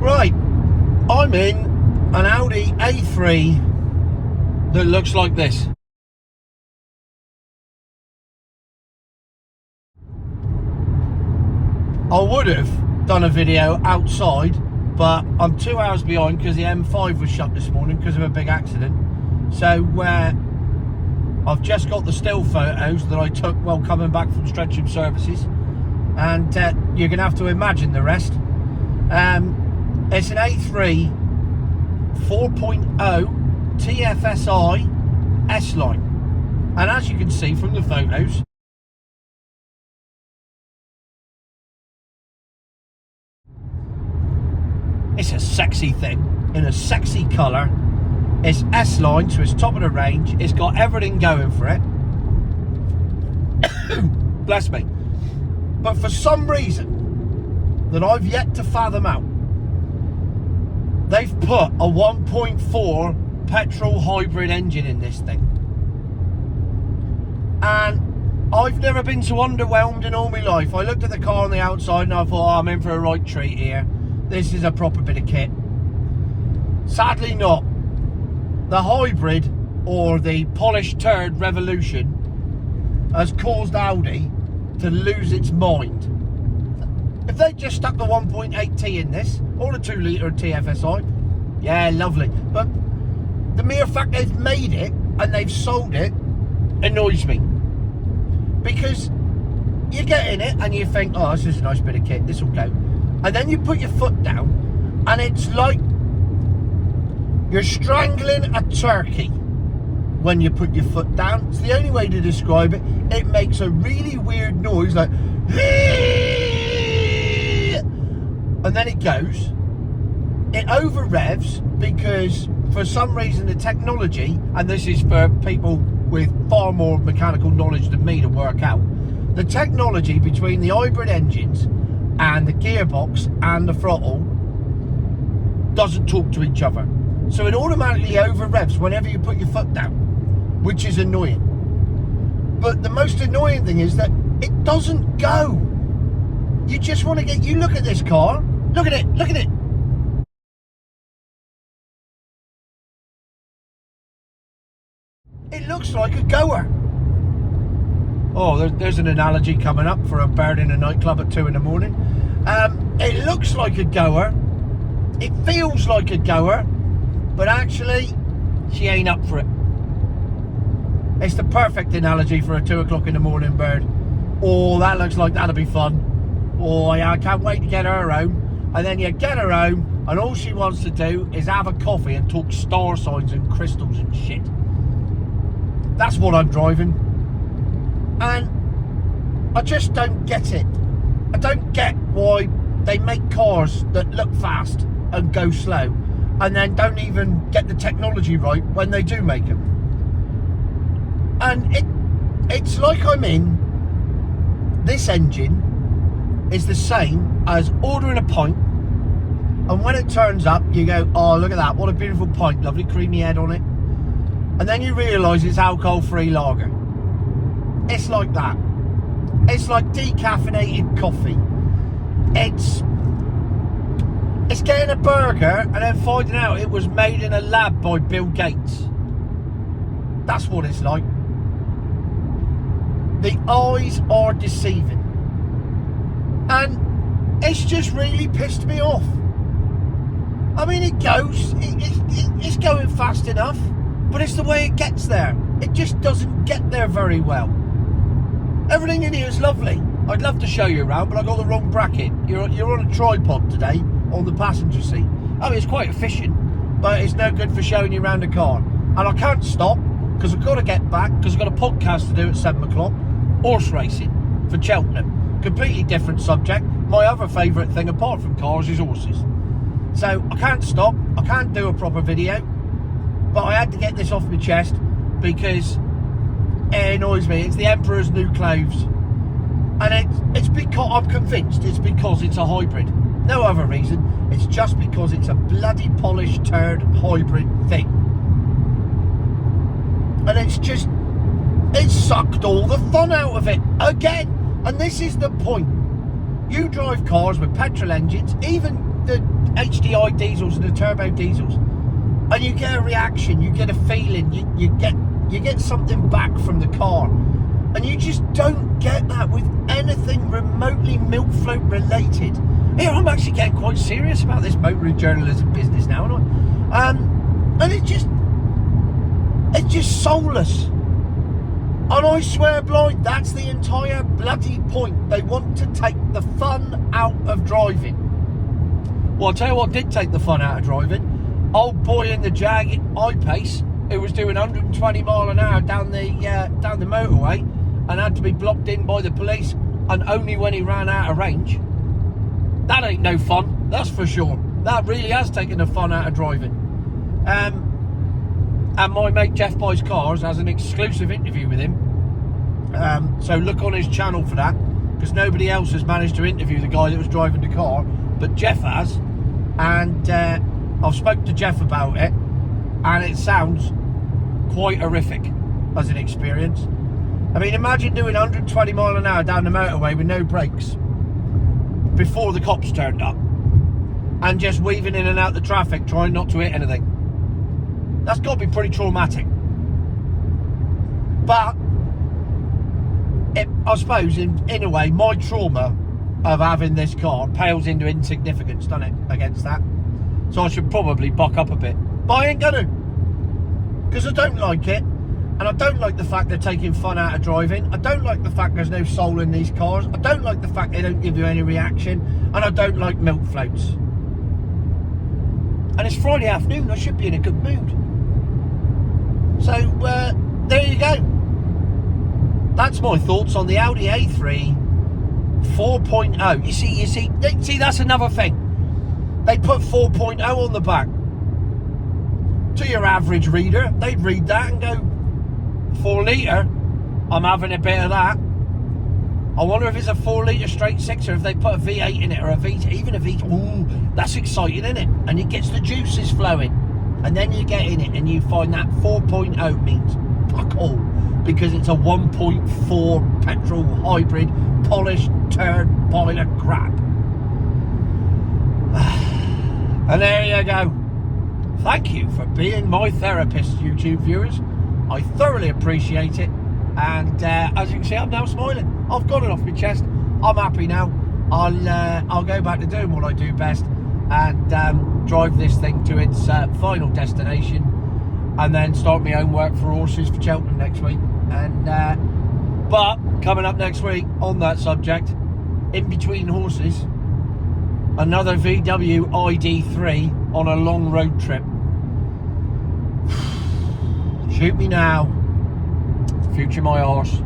Right, I'm in an Audi A3 that looks like this. I would have done a video outside, but I'm 2 hours behind because the M5 was shut this morning because of a big accident. So I've just got the still photos that I took while coming back from Stretching Services, and you're going to have to imagine the rest. It's an A3 4.0 TFSI S-Line, and as you can see from the photos, it's a sexy thing in a sexy colour. It's S-Line, so it's top of the range. It's got everything going for it. Bless me. But for some reason that I've yet to fathom out, they've put a 1.4 petrol hybrid engine in this thing. And I've never been so underwhelmed in all my life. I looked at the car on the outside and I thought, oh, I'm in for a right treat here. This is a proper bit of kit. Sadly not. The hybrid, or the polished turd revolution, has caused Audi to lose its mind. If they just stuck the 1.8T in this, or the 2 litre TFSI, yeah, lovely. But the mere fact they've made it and they've sold it annoys me. Because you get in it and you think, oh, this is a nice bit of kit, this will go. And then you put your foot down and it's like you're strangling a turkey when you put your foot down. It's the only way to describe it. It makes a really weird noise, like, and then it goes. It over revs because for some reason the technology, and this is for people with far more mechanical knowledge than me to work out, the technology between the hybrid engines and the gearbox and the throttle doesn't talk to each other. So it automatically over revs whenever you put your foot down, which is annoying. But the most annoying thing is that it doesn't go. You just want to get, you look at this car, look at it, look at it. It looks like a goer. Oh, there's an analogy coming up for a bird in a nightclub at 2 in the morning. It looks like a goer. It feels like a goer. But actually, she ain't up for it. It's the perfect analogy for a 2 o'clock in the morning bird. Oh, that looks like that'll be fun. Oh, yeah, I can't wait to get her home. And then you get her home, and all she wants to do is have a coffee and talk star signs and crystals and shit. That's what I'm driving. And I just don't get it. I don't get why they make cars that look fast and go slow, and then don't even get the technology right when they do make them. And it's like I'm in, this engine is the same as ordering a pint, and when it turns up you go, oh, look at that, what a beautiful pint, lovely creamy head on it, and then you realise it's alcohol-free lager. It's like that. It's like decaffeinated coffee. It's getting a burger and then finding out it was made in a lab by Bill Gates. That's what it's like. The eyes are deceiving. And it's just really pissed me off. I mean, it goes, it's going fast enough, but it's the way it gets there. It just doesn't get there very well. Everything in here is lovely. I'd love to show you around, but I got the wrong bracket. You're on a tripod today on the passenger seat. I mean, it's quite efficient, but it's no good for showing you around the car. And I can't stop because I've got to get back because I've got a podcast to do at 7 o'clock. Horse racing for Cheltenham. Completely different subject. My other favourite thing apart from cars is horses. So I can't stop. I can't do a proper video, but I had to get this off my chest because it annoys me. It's the Emperor's new clothes. And it's because I'm convinced it's because it's a hybrid. No other reason. It's just because it's a bloody polished turd hybrid thing. And it's sucked all the fun out of it again. And this is the point. You drive cars with petrol engines, even the HDI diesels and the turbo diesels, and you get a reaction, you get a feeling, you get something back from the car, and you just don't get that with anything remotely milk float related. Here, I'm actually getting quite serious about this motoring journalism business now, and it's just soulless. And I swear blind, that's the entire bloody point. They want to take the fun out of driving. Well, I'll tell you what did take the fun out of driving. Old boy in the Jag I-Pace, who was doing 120 mile an hour down the motorway and had to be blocked in by the police, and only when he ran out of range. That ain't no fun, that's for sure. That really has taken the fun out of driving. And my mate Jeff Buys Cars has an exclusive interview with him. So look on his channel for that, because nobody else has managed to interview the guy that was driving the car, but Jeff has. And I've spoken to Jeff about it, and it sounds quite horrific as an experience. I mean, imagine doing 120 mile an hour down the motorway with no brakes before the cops turned up, and just weaving in and out the traffic trying not to hit anything. That's got to be pretty traumatic. But I suppose in a way my trauma of having this car pales into insignificance, doesn't it, against that? So I should probably buck up a bit, but I ain't gonna, because I don't like it, and I don't like the fact they're taking fun out of driving. I don't like the fact there's no soul in these cars. I don't like the fact they don't give you any reaction, and I don't like milk floats. And it's Friday afternoon, I should be in a good mood. So there you go. That's my thoughts on the Audi A3 4.0. You see, that's another thing. They put 4.0 on the back. To your average reader, they'd read that and go, 4 litre, I'm having a bit of that. I wonder if it's a 4 litre straight six, or if they put a V8 in it, or a V8, even a V8. Ooh, that's exciting, isn't it? And it gets the juices flowing. And then you get in it and you find that 4.0 means fuck all, because it's a 1.4 petrol hybrid polished turd pile of crap. And there you go. Thank you for being my therapist, YouTube viewers. I thoroughly appreciate it. And as you can see, I'm now smiling. I've got it off my chest. I'm happy now. I'll go back to doing what I do best, and drive this thing to its final destination, and then start my own work for horses for Cheltenham next week. And but coming up next week on that subject, in between horses, another VW ID3 on a long road trip. Shoot me now, future my arse.